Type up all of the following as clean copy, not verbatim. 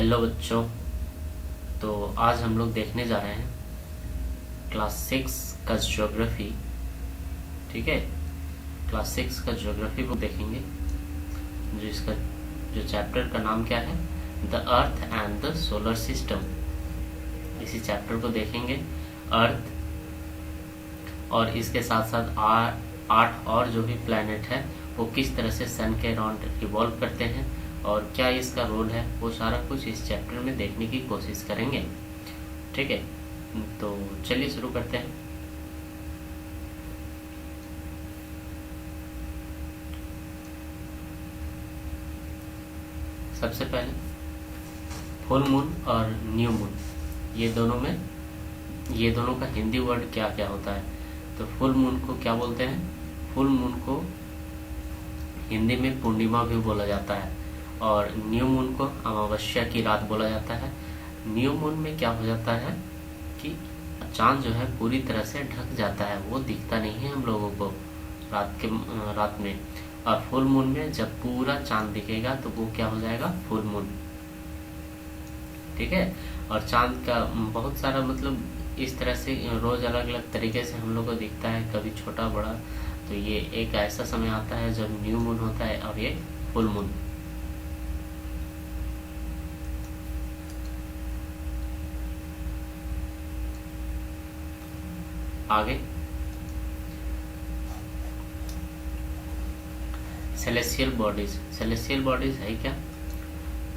Hello बच्चों। तो आज हम लोग देखने जा रहे हैं क्लास 6 का ज्योग्राफी। ठीक है, क्लास 6 का ज्योग्राफी बुक देखेंगे, जो चैप्टर का नाम क्या है, the earth and the solar system. इसी चैप्टर को देखेंगे, अर्थ और इसके साथ साथ 8 और जो भी प्लैनेट है वो किस तरह से सन के अराउंड रिवॉल्व करते हैं और क्या इसका रोल है, वो सारा कुछ इस चैप्टर में देखने की कोशिश करेंगे। ठीक है, तो चलिए शुरू करते हैं। सबसे पहले फुल मून और न्यू मून, ये दोनों का हिंदी वर्ड क्या क्या होता है। तो फुल मून को क्या बोलते हैं? फुल मून को हिंदी में पूर्णिमा भी बोला जाता है और न्यू मून को अमावस्या की रात बोला जाता है। न्यू मून में क्या हो जाता है कि चांद जो है पूरी तरह से ढक जाता है, वो दिखता नहीं है हम लोगों को रात में। और फुल मून में जब पूरा चांद दिखेगा तो वो क्या हो जाएगा, फुल मून। ठीक है, और चांद का बहुत सारा मतलब इस तरह से रोज अलग अलग तरीके से हम लोग को दिखता है, कभी छोटा बड़ा। तो ये एक ऐसा समय आता है जब न्यू मून होता है और ये फुल मून। आगे सेलेस्टियल बॉडीज है क्या?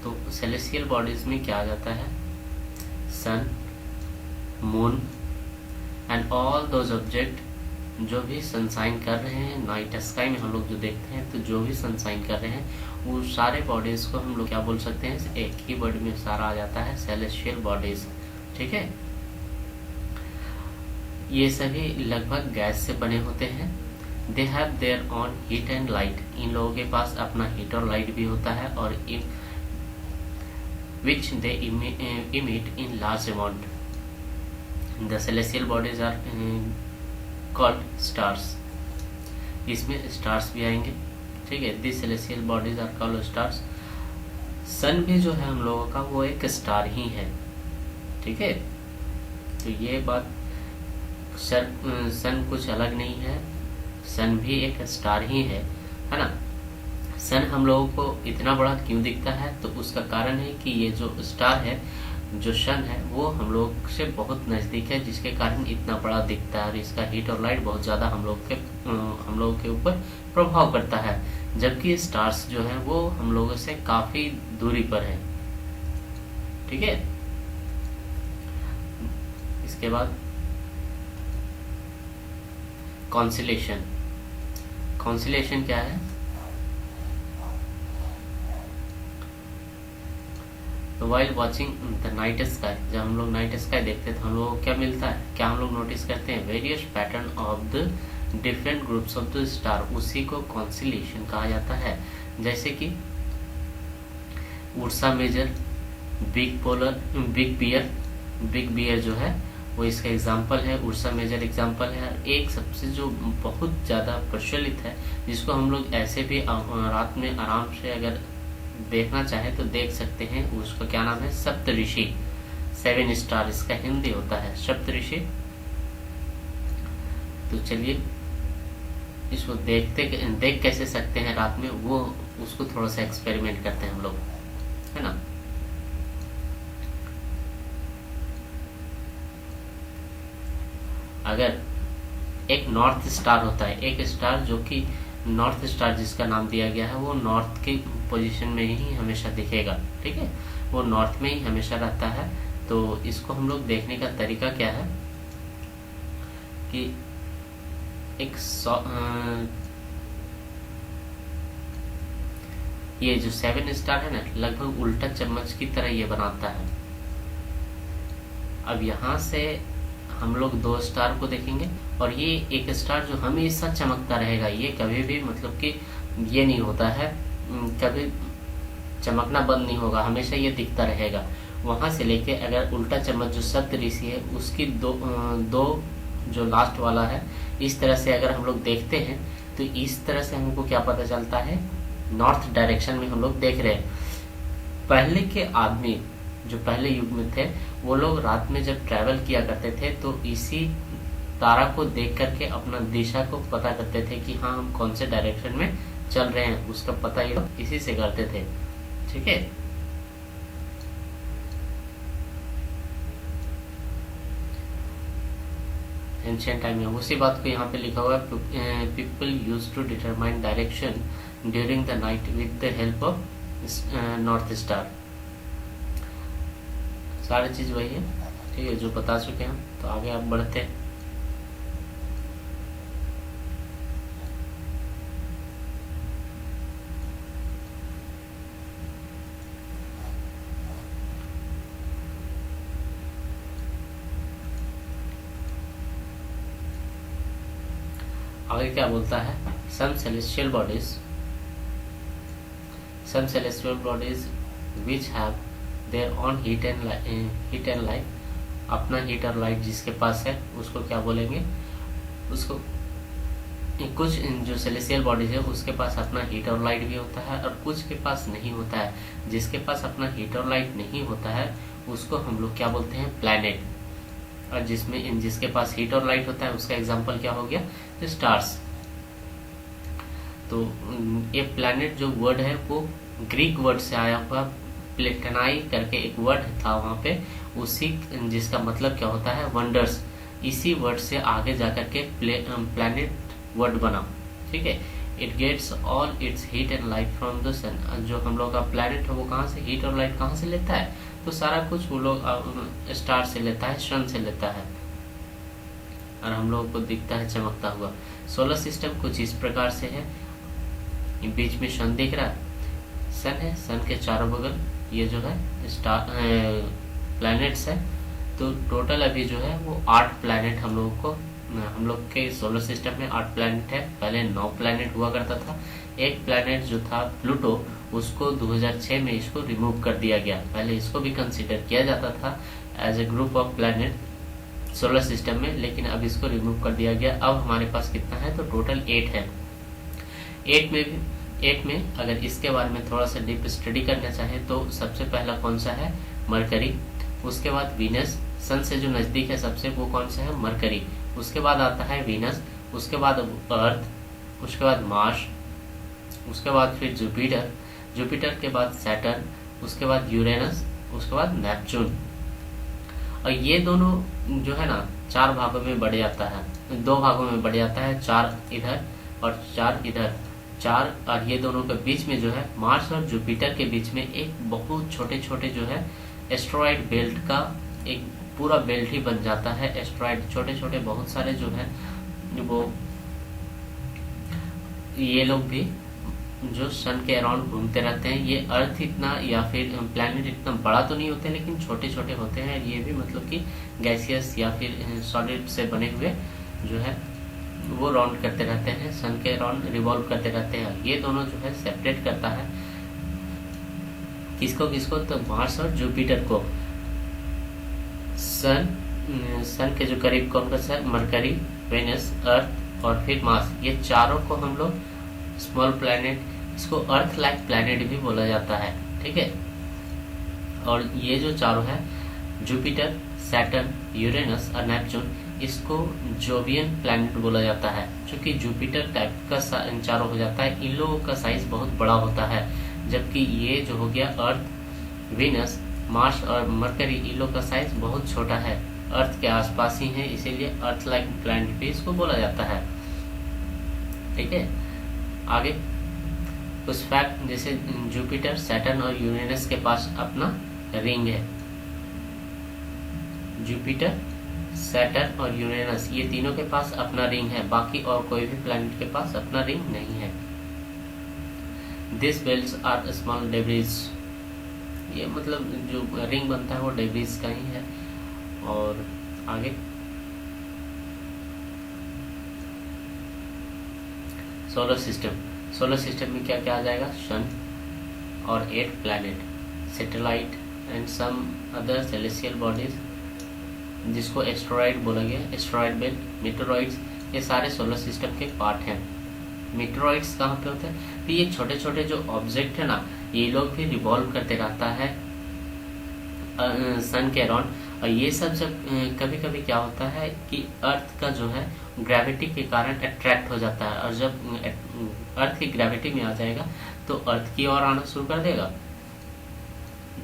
तो सेलेस्टियल बॉडीज में क्या आ जाता है, sun, moon and all those object जो भी सनशाइन कर रहे हैं नाइट स्काई में हम लोग जो देखते हैं, तो जो भी सनशाइन कर रहे हैं वो सारे बॉडीज को हम लोग क्या बोल सकते हैं, एक ही वर्ड में सारा आ जाता है, सेलेस्टियल बॉडीज। ठीक है, ये सभी लगभग गैस से बने होते हैं। They have their own heat and light, इन लोगों के पास अपना हीट और लाइट भी होता है, और in which they emit in large amount. The celestial bodies are called stars, इसमें स्टार्स भी आएंगे। ठीक है, this celestial bodies are called stars. Sun भी जो है हम लोगों का वो एक स्टार ही है। ठीक है, तो ये बात, सन कुछ अलग नहीं है, सन भी एक स्टार ही है ना। सन हम लोगों को इतना बड़ा क्यों दिखता है, तो उसका कारण है कि ये जो स्टार है, जो सन है, वो हम लोग से बहुत नज़दीक है, जिसके कारण इतना बड़ा दिखता है और इसका हीट और लाइट बहुत ज़्यादा हम लोग के ऊपर प्रभाव करता है। जबकि स्टार्स जो हैं वो हम लोगों से काफ़ी दूरी पर है। ठीक है, इसके बाद कॉन्सिलेशन क्या है? तो while watching the night sky, जब हम लोग नाइट स्काई देखते हैं तो हम लोग को क्या मिलता है, क्या हम लोग नोटिस करते हैं, various pattern of the different groups of the star, उसी को कॉन्सिलेशन कहा जाता है। जैसे कि उर्सा मेजर, बिग बियर जो है वो इसका एग्जाम्पल है, उर्सा मेजर एग्जाम्पल है। एक सबसे जो बहुत ज़्यादा प्रचलित है, जिसको हम लोग ऐसे भी रात में आराम से अगर देखना चाहे तो देख सकते हैं, उसका क्या नाम है, सप्तऋषि, 7 स्टार इसका हिंदी होता है, सप्तऋषि। तो चलिए इसको देख कैसे सकते हैं रात में, वो उसको थोड़ा सा एक्सपेरिमेंट करते हैं हम लोग, है ना। अगर एक नॉर्थ स्टार होता है, एक स्टार जो कि नॉर्थ स्टार जिसका नाम दिया गया है, वो नॉर्थ की पोजीशन में ही हमेशा दिखेगा। ठीक है, वो नॉर्थ में ही हमेशा रहता है। तो इसको हम लोग देखने का तरीका क्या है कि ये जो 7 स्टार है ना, लगभग उल्टा चम्मच की तरह ये बनाता है। अब यहाँ से हम लोग 2 स्टार को देखेंगे और ये एक स्टार जो हमेशा चमकता रहेगा, ये कभी भी मतलब कि ये नहीं होता है, कभी चमकना बंद नहीं होगा, हमेशा ये दिखता रहेगा। वहाँ से लेके अगर उल्टा चम्मच जो सप्तऋषि है उसकी दो जो लास्ट वाला है, इस तरह से अगर हम लोग देखते हैं तो इस तरह से हमको क्या पता चलता है, नॉर्थ डायरेक्शन में हम लोग देख रहे हैं। पहले के आदमी जो पहले युग में थे, वो लोग रात में जब ट्रैवल किया करते थे तो इसी तारा को देख करके अपना दिशा को पता करते थे कि हाँ हम कौन से डायरेक्शन में चल रहे हैं, उसका पता ये लोग इसी से करते थे। ठीक है। एंशियंट टाइम में उसी बात को यहाँ पे लिखा हुआ है, people use to determine direction during the night with the help of north star. सारी चीज वही है, ठीक है, जो बता चुके हैं। तो आगे आप बढ़ते हैं। आगे क्या बोलता है, some celestial bodies which have their own heat and light, अपना हीट और लाइट जिसके पास है उसको क्या बोलेंगे, उसको कुछ जो सेलेस्टियल बॉडीज है उसके पास अपना हीट और लाइट भी होता है और कुछ के पास नहीं होता है। जिसके पास अपना हीट और लाइट नहीं होता है उसको हम लोग क्या बोलते हैं, प्लैनेट। और जिसके पास हीट और लाइट होता है उसका एग्जांपल क्या हो गया, स्टार्स। तो ये प्लैनेट जो वर्ड है वो ग्रीक वर्ड से आया हुआ, प्लेटनाई करके एक वर्ड था वहाँ पे, उसी जिसका मतलब क्या होता है, वंडर्स। इसी वर्ड से आगे जाकर के प्लैनेट वर्ड बना। ठीक है। It gets all its heat and light from the sun. जो हम लोग का प्लैनेट है वो कहाँ से हीट और लाइट कहाँ से लेता है, तो सारा कुछ वो लोग स्टार से लेता है, सन से लेता है, और हम लोगों को दिखता है चमकता हुआ। सोलर सिस्टम कुछ इस प्रकार से है, बीच में सन दिख रहा है, सन है, सन के चारों बगल ये जो है स्टार प्लैनेट्स है। तो टोटल अभी जो है वो 8 प्लैनेट हम लोग के सोलर सिस्टम में 8 प्लैनेट है। पहले 9 प्लैनेट हुआ करता था। एक प्लैनेट जो था प्लूटो, उसको 2006 में इसको रिमूव कर दिया गया। पहले इसको भी कंसिडर किया जाता था as a group of planet solar system में, लेकिन अब इसको रिमूव कर दिया गया। अब हमारे पास कितना है, तो टोटल 8 है। 8 में अगर इसके बारे में थोड़ा सा डीप स्टडी करना चाहे तो सबसे पहला कौन सा है, मरकरी। उसके बाद वीनस, सन से जो नज़दीक है सबसे, वो कौन सा है, मरकरी। उसके बाद आता है वीनस, उसके बाद अर्थ, उसके बाद मार्स, उसके बाद फिर जुपिटर के बाद सैटर्न, उसके बाद यूरेनस, उसके बाद नेपच्यून। और ये दोनों जो है ना 4 भागों में बढ़ जाता है, 2 भागों में बढ़ जाता है, 4 इधर और 4 इधर। 4 और ये दोनों के बीच में जो है, मार्स और जुपिटर के बीच में एक बहुत छोटे छोटे जो है एस्ट्रॉयड बेल्ट का एक पूरा बेल्ट ही बन जाता है। एस्ट्रॉयड छोटे छोटे बहुत सारे जो है, वो ये लोग भी जो सन के अराउंड घूमते रहते हैं। ये अर्थ इतना या फिर प्लैनेट इतना बड़ा तो नहीं होते, लेकिन छोटे छोटे होते हैं। ये भी मतलब कि गैसियस या फिर सॉलिड से बने हुए जो है वो राउंड करते रहते हैं, सन के अराउंड रिवॉल्व करते रहते हैं। ये दोनों जो है सेपरेट करता है किसको, तो मार्स और जुपिटर को। सन के जो करीब कौन सा है, मरकरी, वेनस, अर्थ और फिर मार्स। ये चारों को हम लोग स्मॉल प्लैनेट, इसको अर्थ लाइक प्लैनेट भी बोला जाता है। ठीक है। और ये जो चारों है, जुपिटर, सैटर्न, यूरेनस और नेपच्यून, इसको जोवियन प्लैनेट बोला जाता है। क्योंकि जुपिटर टाइप का चारों हो जाता है, इन लोगों का साइज बहुत बड़ा होता है, जबकि ये जो हो गया अर्थ, वीनस, मार्स और मरकरी, इन लोगों का साइज बहुत छोटा है, अर्थ के आसपास ही है, इसीलिए अर्थ लाइक प्लैनेट भी इसको बोला जाता है। ठीक है। आगे कुछ फैक्ट, जैसे जुपिटर, सैटर्न और यूरेनस के पास अपना रिंग है। जुपिटर, सैटर्न और यूरेनस, ये तीनों के पास अपना रिंग है, बाकी और कोई भी प्लैनेट के पास अपना रिंग नहीं है। This belts are small debris, ये मतलब जो रिंग बनता है वो डेब्रिज का ही है। और आगे सोलर सिस्टम में क्या क्या आ जाएगा, सन और 8 planet, satellite and some other celestial bodies, जिसको एस्टेरॉयड बोला गया, एस्टेरॉयड बेल्ट, मीटरॉइड्स, ये सारे सोलर सिस्टम के पार्ट हैं। मीटरॉइड्स कहाँ पे होते हैं, तो ये छोटे छोटे जो ऑब्जेक्ट है ना, ये लोग भी रिवॉल्व करते रहता है सन के अराउंड। और ये सब जब कभी कभी क्या होता है कि अर्थ का जो है ग्रेविटी के कारण अट्रैक्ट हो जाता है, और जब अर्थ की ग्रेविटी में आ जाएगा तो अर्थ की ओर आना शुरू कर देगा।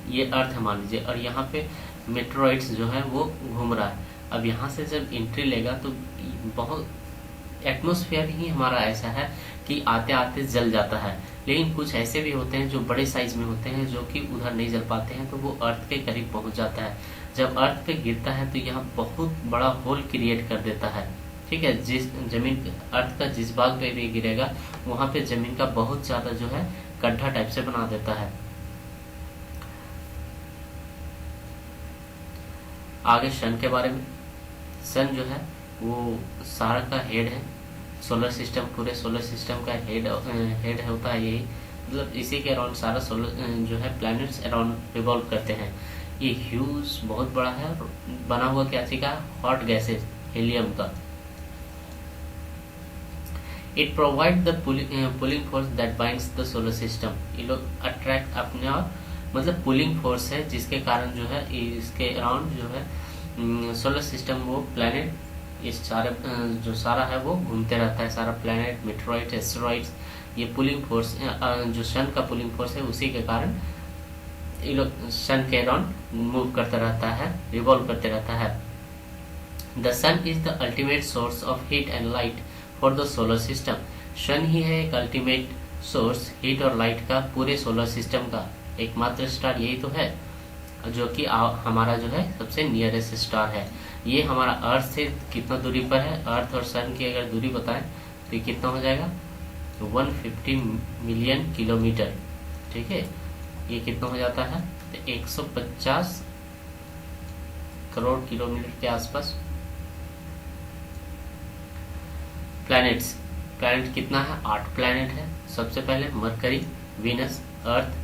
ये अर्थ है मान लीजिए, और यहाँ पे मेट्रोइड्स जो है वो घूम रहा है। अब यहाँ से जब एंट्री लेगा तो बहुत एटमॉस्फेयर ही हमारा ऐसा है कि आते आते जल जाता है। लेकिन कुछ ऐसे भी होते हैं जो बड़े साइज में होते हैं, जो कि उधर नहीं जल पाते हैं, तो वो अर्थ के करीब पहुंच जाता है। जब अर्थ पे गिरता है तो यहाँ बहुत बड़ा होल क्रिएट कर देता है। ठीक है, जिस जमीन अर्थ का जिस भाग पे भी गिरेगा वहां पे जमीन का बहुत ज्यादा जो है गड्ढा टाइप से बना देता है। आगे सन के बारे में। सन जो है वो सारा का हेड है, सोलर सिस्टम, पूरे सोलर सिस्टम का हेड होता है। यही मतलब इसी के अराउंड सारा सोलर जो है प्लैनेट्स अराउंड रिवॉल्व करते हैं। ये ह्यूज बहुत बड़ा है, बना हुआ क्या चीज का, हॉट गैसेज, हीलियम का। It provide the pulling force that binds the solar system. ये लोग अट्रैक्ट अपने और मतलब पुलिंग फोर्स है जिसके कारण जो है इसके अराउंड जो है सोलर सिस्टम, वो प्लैनेट, इस सारे जो सारा है वो घूमते रहता है, सारा प्लैनेट, मेट्रोइड, एस्टेरॉइड्स। ये पुलिंग फोर्स जो सन का पुलिंग फोर्स है उसी के कारण ये लोग सन के अराउंड मूव करता रहता है, रिवॉल्व करते रहता है। The sun is the ultimate source of heat and light for the solar system. Sun ही है एक अल्टीमेट सोर्स हीट और लाइट का पूरे सोलर सिस्टम का। एकमात्र स्टार यही तो है जो कि हमारा जो है सबसे नियरेस्ट स्टार है। ये हमारा अर्थ से कितना दूरी पर है, अर्थ और सन की अगर दूरी बताएं तो ये कितना हो जाएगा, 150 मिलियन किलोमीटर। ठीक है, ये कितना हो जाता है, तो 150 करोड़ किलोमीटर के आसपास। प्लैनेट्स, प्लैनेट कितना है, 8 प्लैनेट है। सबसे पहले मरकरी, वीनस, अर्थ,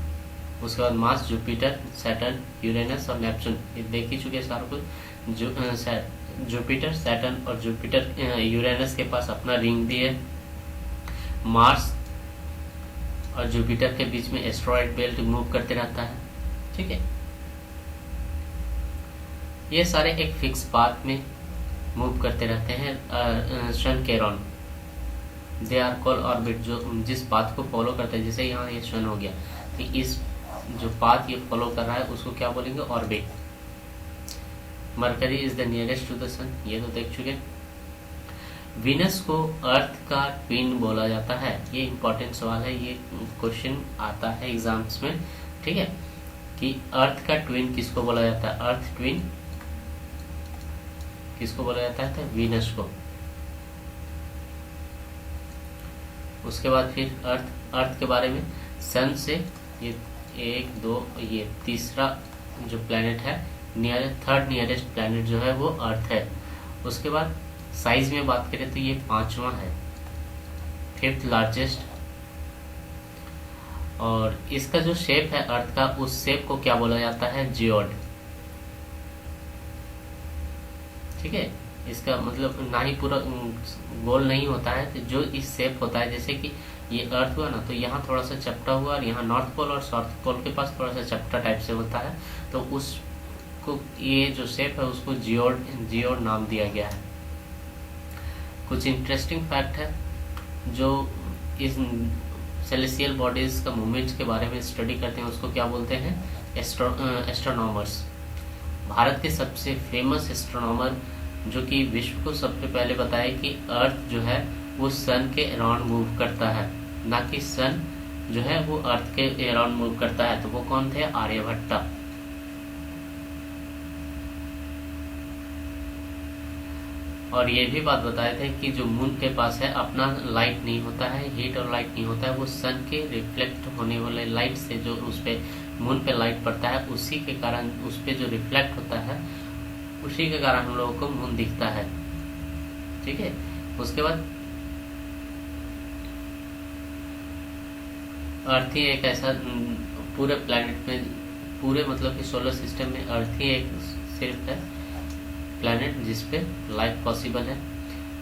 उसके बाद मार्स, जुपिटर, सैटर्न, यूरेनस और नेपच्यून। ये देख ही चुके सारा कुछ। जुपिटर, सैटर्न और जुपिटर यूरेनस के पास अपना रिंग भी है। मार्स और जुपिटर के बीच में एस्ट्रॉयड बेल्ट मूव करते रहता है। ठीक है, ये सारे एक फिक्स पाथ में मूव करते रहते हैं सन के around. They are called orbit, जो जिस पाथ को फॉलो करते हैं, जैसे यहाँ ये सन हो गया तो इस जो पाथ ये फॉलो कर रहा है उसको क्या बोलेंगे, orbit. Mercury is the nearest to the sun, ये तो देख चुके। वीनस को अर्थ का ट्विन बोला जाता है। ये इंपॉर्टेंट सवाल है, ये क्वेश्चन आता है एग्जाम्स में। ठीक है, कि अर्थ का ट्विन किसको बोला जाता है, अर्थ ट्विन किसको बोला जाता है, तो वीनस को। उसके बाद फिर अर्थ के बारे में, सन से ये 1, 2, ये तीसरा जो प्लैनेट है, थर्ड नियरेस्ट प्लैनेट जो है वो अर्थ है। उसके बाद साइज में बात करें तो ये 5वां है, 5th लार्जेस्ट। और इसका जो शेप है अर्थ का, उस शेप को क्या बोला जाता है, जियोड। ठीक है, इसका मतलब ना ही पूरा गोल नहीं होता है, तो जो इस शेप होता है, जैसे कि ये अर्थ हुआ ना, तो यहाँ थोड़ा सा चपटा हुआ और यहाँ नॉर्थ पोल और साउथ पोल के पास थोड़ा सा चपटा टाइप से होता है, तो उसको ये जो शेप है उसको जियोड नाम दिया गया है। कुछ इंटरेस्टिंग फैक्ट है जो इस सेलेस्टियल बॉडीज का मूवमेंट्स के बारे में स्टडी करते हैं, उसको क्या बोलते हैं, एस्ट्रोनॉमर्स। भारत के सबसे फेमस एस्ट्रोनॉमर जो कि विश्व को सबसे पहले बताया कि अर्थ जो है वो सन के अराउंड मूव करता है, ना कि सन जो है वो अर्थ के अराउंड मूव करता है, तो वो कौन थे, आर्यभट्टा। और ये भी बात बताए थे कि जो मून के पास है अपना लाइट नहीं होता है, हीट और लाइट नहीं होता है, वो सन के रिफ्लेक्ट होने वाले लाइट से जो उस पे मून पे लाइट पड़ता है उसी के कारण उस पे जो रिफ्लेक्ट होता है उसी के कारण हम लोगों को मून दिखता है। ठीक है, उसके बाद अर्थ ही एक ऐसा पूरे प्लैनेट में, पूरे मतलब कि सोलर सिस्टम में अर्थ ही एक सिर्फ है प्लैनेट जिसपे लाइफ पॉसिबल है।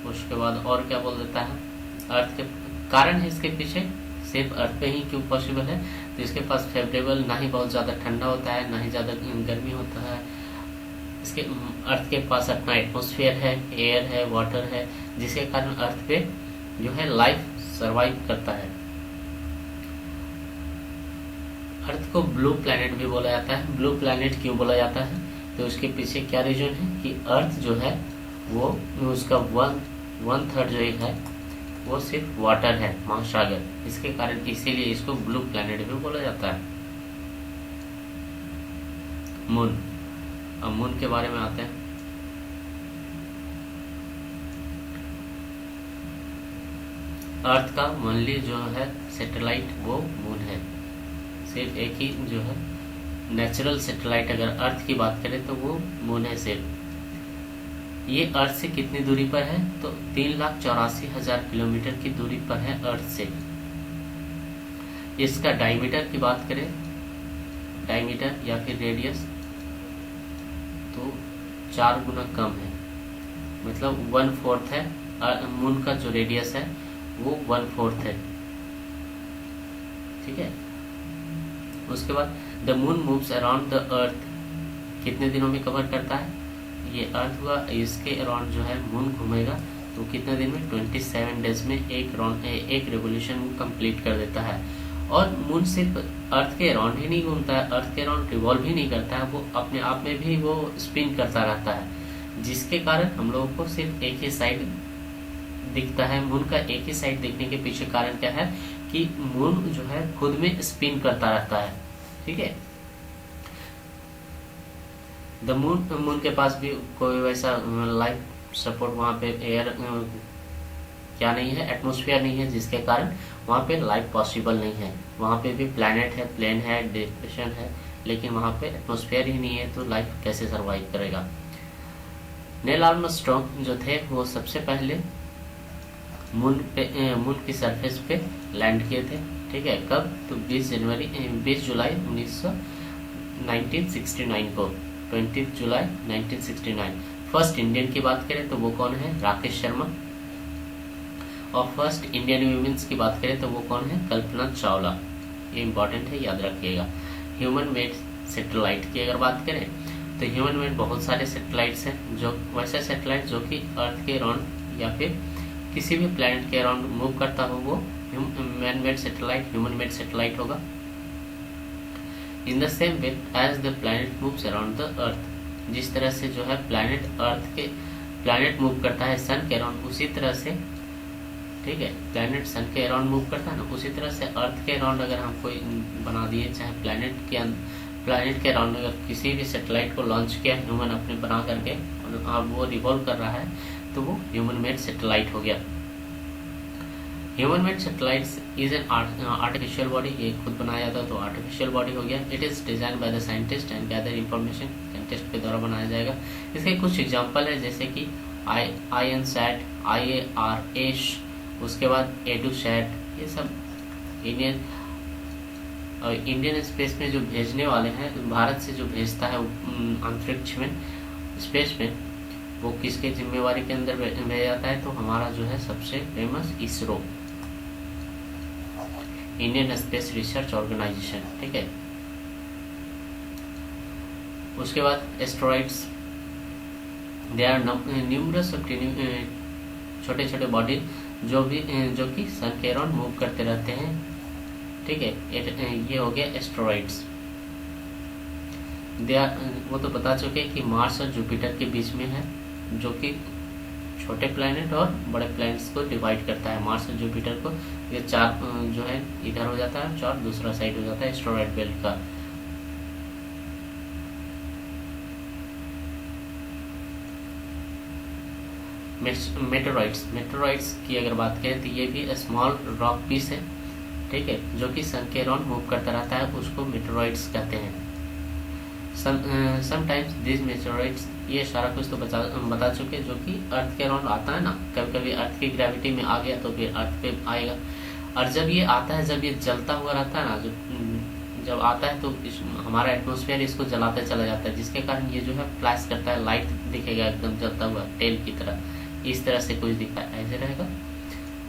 उसके बाद और क्या बोल देता है, अर्थ के कारण है इसके पीछे सिर्फ अर्थ पे ही क्यों पॉसिबल है, तो इसके पास फेवरेबल, ना ही बहुत ज़्यादा ठंडा होता है ना ही ज़्यादा गर्मी होता है। इसके अर्थ के पास अपना एटमॉस्फेयर है, एयर है, वाटर है, जिसके कारण अर्थ पे जो है लाइफ सरवाइव करता है। अर्थ को ब्लू प्लैनेट भी बोला जाता है। ब्लू प्लैनेट क्यों बोला जाता है? तो उसके पीछे क्या रीजन है कि अर्थ जो है वो उसका वन थर्ड जो है वो सिर्फ वाटर है, महासागर। इसके कारण इसीलिए इसको ब्लू प्लैनेट भी बोला जाता है। मून, अब मून के बारे में आते हैं। अर्थ का ओनली जो है सैटेलाइट वो मून है। सिर्फ एक ही जो है नेचुरल सैटेलाइट अगर अर्थ की बात करें तो वो मून है सिर्फ। ये अर्थ से कितनी दूरी पर है? तो 3,84,000 किलोमीटर की दूरी पर है अर्थ से। इसका डायमीटर की बात करें, डायमीटर या फिर रेडियस, तो 4 गुना कम है, मतलब 1/4 है। मून का जो रेडियस है वो 1/4 है, ठीक है। उसके बाद the moon moves around the अर्थ कितने दिनों में कवर करता है? ये अर्थ हुआ, इसके अराउंड जो है मून घूमेगा तो कितने दिन में? 27 डेज में एक रेवोल्यूशन कंप्लीट कर देता है। और मून सिर्फ अर्थ के अराउंड ही नहीं घूमता है, अर्थ के अराउंड रिवॉल्व ही नहीं करता है, वो अपने आप में भी वो स्पिन करता रहता है, जिसके कारण हम लोगों को सिर्फ एक ही साइड दिखता है। मून का एक ही साइड दिखने के पीछे कारण क्या है कि मून जो है खुद में स्पिन करता रहता है, ठीक है। द मून के पास भी कोई वैसा लाइफ सपोर्ट, वहाँ पे एयर क्या नहीं है, एटमॉस्फेयर नहीं है, जिसके कारण वहाँ पे लाइफ पॉसिबल नहीं है। वहाँ पे भी प्लैनेट है, प्लेन है, डिप्रेशन है, लेकिन वहाँ पे एटमॉस्फेयर ही नहीं है, तो लाइफ कैसे सरवाइव करेगा। नील आर्मस्ट्रॉन्ग जो थे वो सबसे पहले मून की सरफेस पे लैंड किए थे, ठीक है। कब? तो 20 जुलाई 1969 को, 20 जुलाई 1969। फर्स्ट इंडियन की बात करें तो वो कौन है? राकेश शर्मा। और फर्स्ट इंडियन वुमेन्स की बात करें तो वो कौन है? कल्पना चावला। ये इंपॉर्टेंट है, याद रखिएगा। ह्यूमन मेड सैटेलाइट की अगर बात करें तो ह्यूमन मेड बहुत सारे सैटेलाइट्स हैं, जो वैसे सैटेलाइट जो कि अर्थ के अराउंड या फिर किसी भी प्लैनेट के अराउंड मूव करता हो वो man made satellite, human made satellite होगा। In the same way as the planet moves around the earth, जिस तरह से जो है प्लैनेट मूव करता है सन के अराउंड, उसी तरह से, ठीक है, प्लैनेट सन के अराउंड मूव करता है ना, उसी तरह से अर्थ के अराउंड अगर हम कोई बना दिए, चाहे प्लैनेट के अराउंड अगर किसी भी सैटेलाइट को लॉन्च किया ह्यूमन अपने बना करके और वो रिवॉल्व कर रहा है, तो वो ह्यूमन मेड सैटेलाइट हो गया। Human made satellites is an artificial body, ये खुद बनाया जाता है तो आर्टिफिशियल बॉडी हो गया। It is design by the scientist and gather information, scientist के द्वारा बनाया जाएगा। इसके कुछ एग्जांपल है, जैसे कि INSAT, IARASH, उसके बाद EduSat, ये सब इंडियन स्पेस में जो भेजने वाले हैं, भारत से जो भेजता है अंतरिक्ष में, स्पेस में, वो किसके जिम्मेवारी के अंदर भेजा जाता है? तो हमारा जो है सबसे famous ISRO, Indian space research organisation, ठीक है। उसके बाद एस्ट्रॉइड्स, दे आर न्यूमरस छोटे छोटे बॉडी जो कि सन के अराउंड मूव करते रहते हैं, ठीक है। ये हो गया एस्ट्रॉइड्स। वो तो बता चुके कि मार्स और जुपिटर के बीच में है, जो कि छोटे प्लैनेट और बड़े प्लैनेट्स को डिवाइड करता है। मार्स और जुपिटर को ये 4 जो है इधर हो जाता है, 4 दूसरा साइड हो जाता है एस्टेरॉयड बेल्ट का। मेटेरॉइड्स की अगर बात करें तो ये भी स्मॉल रॉक पीस है, ठीक है, जो कि सन के अराउंड मूव करता रहता है, उसको मेटेरॉइड्स कहते हैं। समटाइम्स दिस मेटेरॉइड्स, ये सारा कुछ तो बता चुके, जो कि अर्थ के अराउंड आता है ना, कभी कभी अर्थ की ग्रेविटी में आ गया तो फिर अर्थ पे आएगा। और जब ये आता है, जब ये जलता हुआ रहता है ना, जब आता है तो हमारा एटमॉस्फेयर इसको जलाते चला जाता है, जिसके कारण ये जो है फ्लैश करता है, लाइट दिखेगा एकदम जलता हुआ टेल की तरह, इस तरह से कुछ दिखता है, ऐसे रहेगा।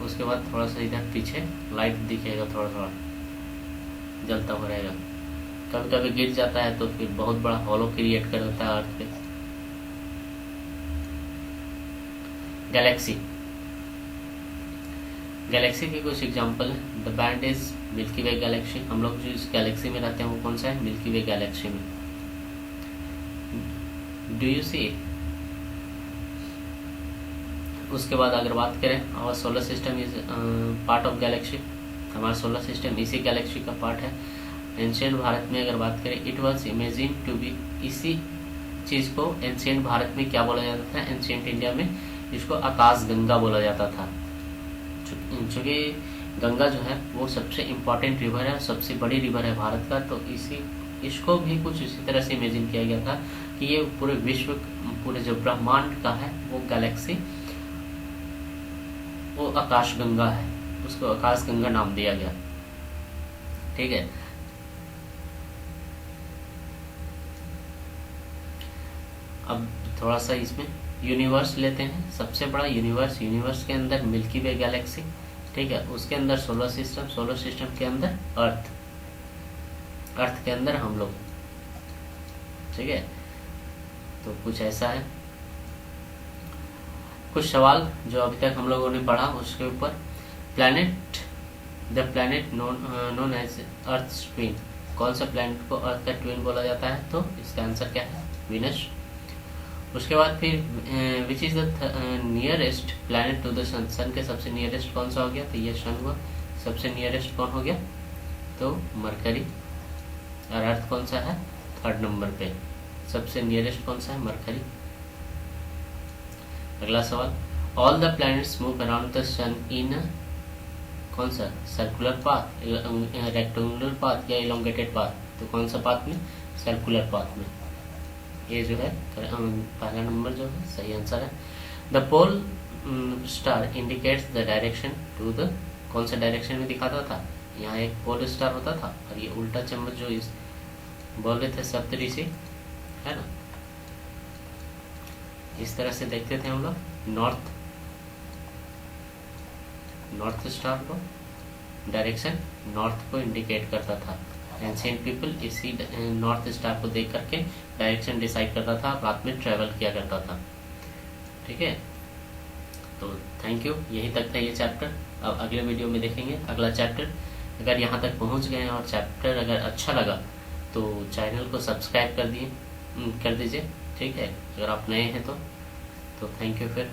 उसके बाद थोड़ा सा इधर पीछे लाइट दिखेगा थोड़ा थोड़ा, जलता हुआ रहेगा। कभी कभी गिर जाता है तो फिर बहुत बड़ा हॉलो क्रिएट कर देता है अर्थ पे। गैलेक्सी, गैलेक्सी की कुछ एग्जांपल है। The band is milky Way Galaxy. हम लोग जो इस गैलेक्सी में रहते हैं वो कौन सा है? मिल्की वे गैलेक्सी में। Do you see? उसके बाद अगर बात करें, our solar system is part of galaxy. हमारा सोलर सिस्टम इसी गैलेक्सी का पार्ट है। एंशियंट भारत में अगर बात करें, it was imagine to be, इसी चीज़ को एंशियंट भारत में क्या बोला जाता था? एंशियंट इंडिया में इसको आकाश गंगा बोला जाता था। चूँकि गंगा जो है वो सबसे इम्पॉर्टेंट रिवर है, सबसे बड़ी रिवर है भारत का, तो इसको भी कुछ इसी तरह से इमेजिन किया गया था कि ये पूरे विश्व, पूरे जो ब्रह्मांड का है वो गैलेक्सी, वो आकाश गंगा है, उसको आकाश गंगा नाम दिया गया। ठीक है। अब थोड़ा सा इसमें यूनिवर्स लेते हैं। सबसे बड़ा यूनिवर्स के अंदर मिल्की वे गैलेक्सी, ठीक है, उसके अंदर सोलर सिस्टम के अंदर अर्थ के अंदर हम लोग, ठीक है। तो कुछ ऐसा है। कुछ सवाल जो अभी तक हम लोगों ने पढ़ा उसके ऊपर। The planet known as Earth twin, कौन सा प्लैनेट को अर्थ का ट्विन बोला जाता है? तो इसका आंसर क्या है? विनस। उसके बाद फिर which is the nearest planet to the sun, sun के सबसे नियरेस्ट कौन सा हो गया? तो ये सन हुआ। सबसे नियरेस्ट कौन हो गया? तो मरकरी। और अर्थ कौन सा है? थर्ड नंबर पे। सबसे नियरेस्ट कौन सा है? मरकरी। अगला सवाल, all the planets move around the sun in कौन सा? सर्कुलर पाथ, रेक्टेंगुलर पाथ या इलोंगेटेड पाथ? तो कौन सा पाथ में? सर्कुलर पाथ में। ये जो है पहला नंबर जो है सही आंसर है। The pole star indicates the direction to the, कौन सा डायरेक्शन में दिखाता था? यहाँ एक पोल स्टार होता था और ये उल्टा चम्मच जो इस बोल रहे थे सप्तऋषि, है ना, इस तरह से देखते थे हम लोग। नॉर्थ स्टार को डायरेक्शन नॉर्थ को इंडिकेट करता था। एंशिएंट पीपल इसी नॉर्थ स्टार को देख करके डायरेक्शन डिसाइड करता था, रात में ट्रेवल किया करता था। ठीक है, तो थैंक यू। यहीं तक था ये चैप्टर। अब अगले वीडियो में देखेंगे अगला चैप्टर। अगर यहाँ तक पहुँच गए और चैप्टर अगर अच्छा लगा तो चैनल को सब्सक्राइब कर दीजिए। ठीक है, अगर आप नए हैं तो थैंक यू फिर।